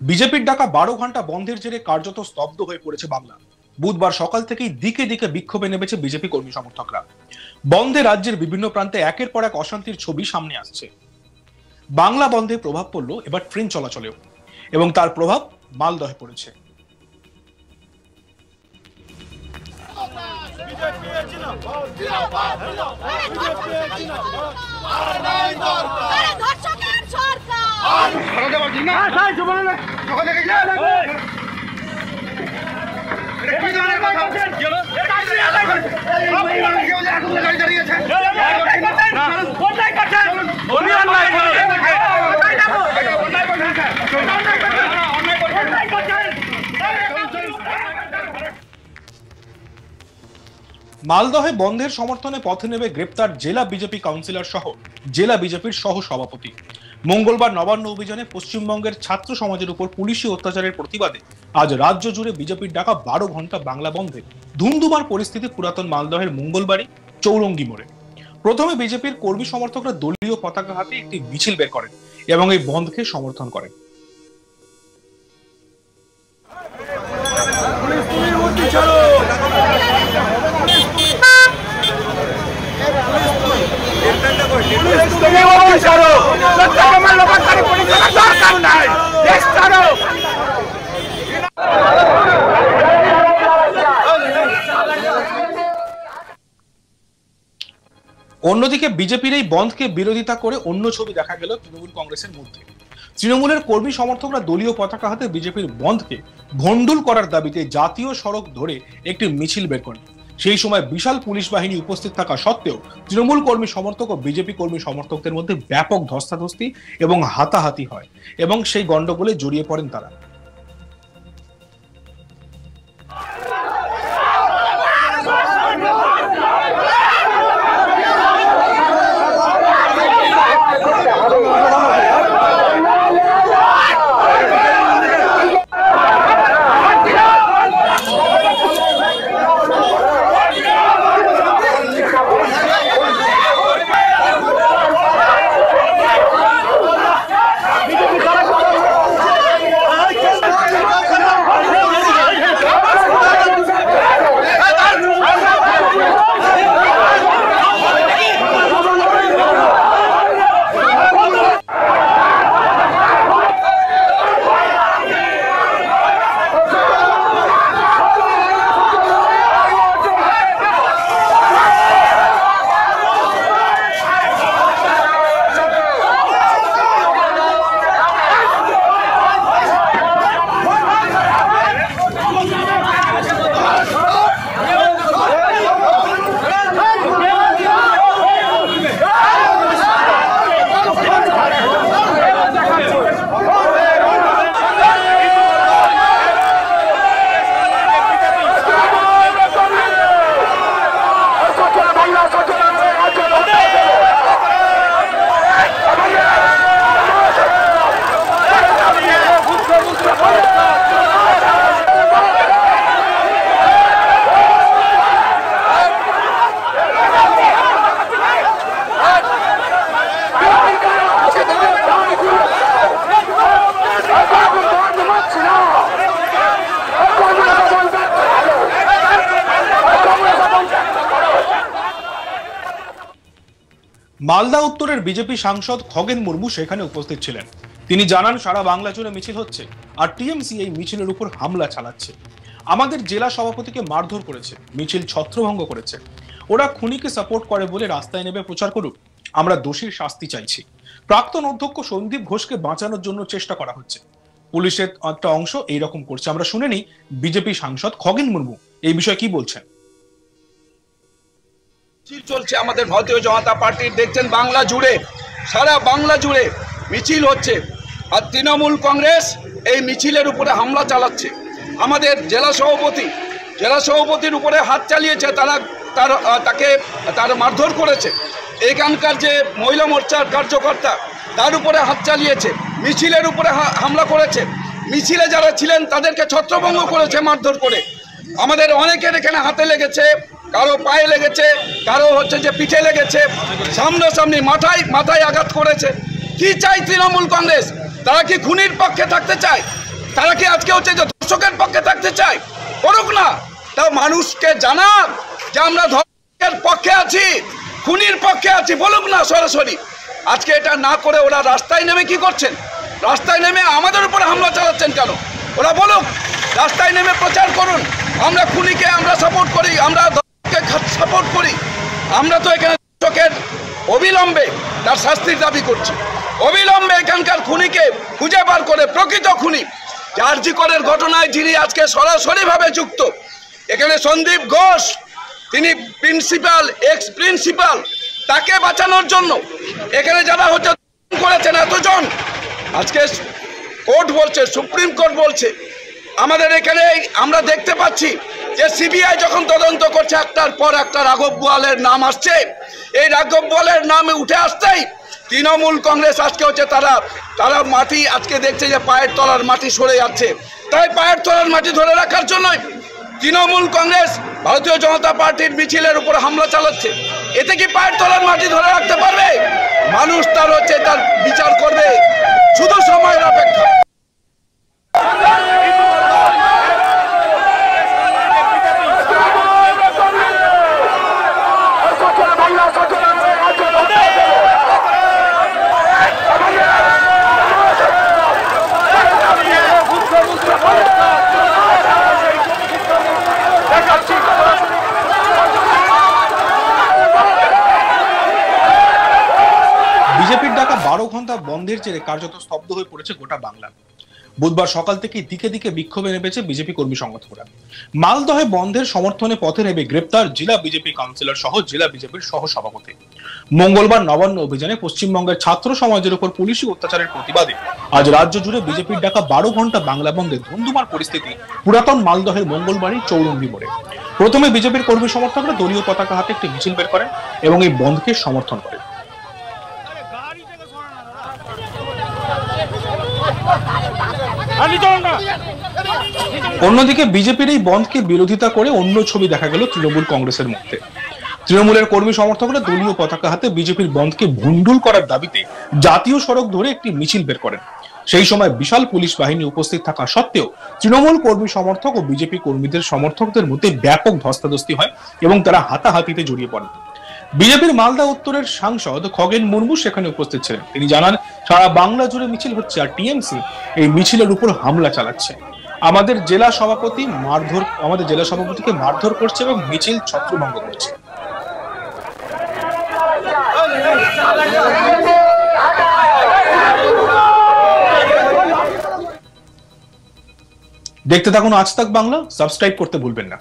বিজেপির ডাকা 12 ঘন্টা বন্ধের জেরে কার্যত স্তব্ধ হয়ে পড়েছে বাংলা। বুধবার সকাল থেকেই দিকে দিকে বিক্ষোভে নেমেছে বিজেপি কর্মী সমর্থকরা। বন্ধে রাজ্যের বিভিন্ন প্রান্তে একের পর এক অশান্তির ছবি সামনে আসছে। বাংলা বন্ধে প্রভাব পড়ল এবার ট্রেন চলাচলেও, এবং তার প্রভাব মালদহে পড়েছে। মালদহে বন্ধের সমর্থনে পথে নেমে গ্রেপ্তার জেলা বিজেপি কাউন্সিলর সহ জেলা বিজেপির সহ সভাপতি। মঙ্গলবার নবান্ন অভিযানে পশ্চিমবঙ্গের ছাত্র সমাজের উপর পুলিশি অত্যাচারের প্রতিবাদে আজ রাজ্য জুড়ে বিজেপির ডাকা 12 ঘন্টা বাংলা বন্ধে ধুমধুমার পরিস্থিতি পুরাতন মালদহের মঙ্গলবাড়ি চৌরঙ্গি মোড়ে। প্রথমে বিজেপির কর্মী সমর্থকরা দলীয় পতাকা হাতে একটি মিছিল বের করেন এবং এই বন্ধকে সমর্থন করেন। অন্যদিকে বিজেপির এই বন্ধকে বিরোধিতা করে অন্য ছবি দেখা গেল তৃণমূল কংগ্রেসের মধ্যে। তৃণমূলের কর্মী সমর্থকরা দলীয় পতাকা হাতে বিজেপির বন্ধকে ভণ্ডুল করার দাবিতে জাতীয় সড়ক ধরে একটি মিছিল বের করেন। সেই সময় বিশাল পুলিশ বাহিনী উপস্থিত থাকা সত্ত্বেও তৃণমূল কর্মী সমর্থক ও বিজেপি কর্মী সমর্থকদের মধ্যে ব্যাপক ধস্তাধস্তি এবং হাতাহাতি হয় এবং সেই গন্ডগোলে জড়িয়ে পড়েন তারা। মালদা উত্তরের বিজেপি সাংসদ খগেন মুর্মু সেখানে উপস্থিত ছিলেন। তিনি জানান, সারা বাংলা জুড়ে মিছিল হচ্ছে আর টিএমসি এই মিছিলের উপর হামলা চালাচ্ছে। আমাদের জেলা সভাপতিকে মারধর করেছে, মিছিল ছত্রভঙ্গ করেছে। ওরা খুনিকে সাপোর্ট করে বলে রাস্তায় নেমে প্রচার করুক, আমরা দোষীর শাস্তি চাইছি। প্রাক্তন অধ্যক্ষ সন্দীপ ঘোষকে বাঁচানোর জন্য চেষ্টা করা হচ্ছে। পুলিশের একটা অংশ এইরকম করছে। আমরা শুনে নিই বিজেপি সাংসদ খগেন মুর্মু এই বিষয়ে কি বলছেন। চলছে আমাদের ভারতীয় জনতা পার্টির, দেখছেন বাংলা জুড়ে, সারা বাংলা জুড়ে মিছিল হচ্ছে আর তৃণমূল কংগ্রেস এই মিছিলের উপরে হামলা চালাচ্ছে। আমাদের জেলা সভাপতির উপরে হাত চালিয়েছে, তারা মারধর করেছে। এখানকার যে মহিলা মোর্চার কার্যকর্তা তার উপরে হাত চালিয়েছে, মিছিলের উপরে হামলা করেছে। মিছিলে যারা ছিলেন তাদেরকে ছত্রভঙ্গ করেছে মারধর করে। আমাদের অনেকের এখানে হাতে লেগেছে, কারো পায়ে লেগেছে, কারো হচ্ছে যে পিঠে লেগেছে, সামনাসামনি মাথায় আঘাত করেছে। কি চাই তৃণমূল কংগ্রেস? তারা কি খুনির পক্ষে থাকতে চায়? তারা কি আজকে হচ্ছে যে দর্শকের পক্ষে থাকতে চায়? করুক না, তা মানুষকে জানাক যে আমরা ধর্ষকের পক্ষে আছি, খুনির পক্ষে আছি, বলুক না সরাসরি। আজকে এটা না করে ওরা রাস্তায় নেমে কি করছেন? রাস্তায় নেমে আমাদের উপরে হামলা চালাচ্ছেন কেন? ওরা বলুক, রাস্তায় নেমে প্রচার করুন, আমরা খুনিকে আমরা সাপোর্ট করি, আমরা ধর্ষককে সাপোর্ট করি। আমরা তো এখানে দর্শকের অবিলম্বে তার শাস্তির দাবি করছি। অবিলম্বে এখানকার খুনিকে খুঁজে বার করে, প্রকৃত খুনি জি করের ঘটনায় যিনি আজকে সরাসরিভাবে যুক্ত, এখানে সন্দীপ ঘোষ, তিনি প্রিন্সিপাল, এক্স প্রিন্সিপাল, তাকে বাঁচানোর জন্য এখানে যারা হচ্ছে করেছেন এতজন, আজকে কোর্ট বলছে, সুপ্রিম কোর্ট বলছে, আমাদের এখানে আমরা দেখতে পাচ্ছি যে সিবিআই যখন তদন্ত করছে একটার পর একটা রাঘব বোয়ালের নাম আসছে। এই রাঘব বোয়ালের নামে উঠে আসতেই তৃণমূল কংগ্রেস আজকে হচ্ছে তারা মাটি আজকে দেখছে যে পায়ের তলার মাটি সরে যাচ্ছে, তাই পায়ের তলার মাটি ধরে রাখার জন্যই তৃণমূল কংগ্রেস ভারতীয় জনতা পার্টির মিছিলের উপর হামলা চালাচ্ছে। এতে কি পায়ের তলার মাটি ধরে রাখতে পারবে? মানুষ তার হচ্ছে তার বিচার করবে, শুধু সময়ের অপেক্ষা। বিজেপির ডাকা 12 ঘন্টা বন্ধের জেরে কার্যত স্তব্ধ হয়ে পড়েছে গোটা বাংলা। বুধবার সকাল থেকে দিকে দিকে বিক্ষোভে নেমেছে বিজেপি কর্মী সংগঠনরা। মালদহে বন্ধের সমর্থনে পথে নেমে গ্রেপ্তার জেলা বিজেপি কাউন্সিলর সহ জেলা বিজেপির সহ সভাপতি। মঙ্গলবার নবান্ন অভিযানে পশ্চিমবঙ্গের ছাত্র সমাজের উপর পুলিশি অত্যাচারের প্রতিবাদে আজ রাজ্য জুড়ে বিজেপির ডাকা 12 ঘন্টা বাংলা বন্ধে ধুন্ধুমার পরিস্থিতি পুরাতন মালদহের মঙ্গলবাড়ি চৌরঙ্গি মোড়ে। প্রথমে বিজেপির কর্মী সমর্থকরা দলীয় পতাকা হাতে একটি মিছিল বের করেন এবং এই বন্ধকে সমর্থন করেন। অন্যদিকে বিজেপির এই বন্ধকে বিরোধিতা করে অন্য ছবি দেখা গেল তৃণমূল কংগ্রেসের মধ্যে। তৃণমূলের কর্মী সমর্থকরা দলীয় পতাকা হাতে বিজেপির বন্ধকে ভণ্ডুল করার দাবিতে জাতীয় সড়ক ধরে একটি মিছিল বের করেন। সেই সময় বিশাল পুলিশ বাহিনী উপস্থিত থাকা সত্ত্বেও তৃণমূল কর্মী সমর্থক ও বিজেপি কর্মীদের সমর্থকদের মধ্যে ব্যাপক ধস্তাধস্তি হয় এবং তারা হাতাহাতিতে জড়িয়ে পড়েন। বিজেপির মালদা উত্তরের সাংসদ খগেন মুর্মু সেখানে উপস্থিত ছিলেন। তিনি জানান, সারা বাংলা জুড়ে মিছিল হচ্ছে আর টিএমসি এই মিছিলের উপর হামলা চালাচ্ছে। আমাদের জেলা সভাপতিকে মারধর করছে এবং মিছিল ছত্রভঙ্গ করছে। দেখতে থাকুন আজ তাক বাংলা, সাবস্ক্রাইব করতে ভুলবেন না।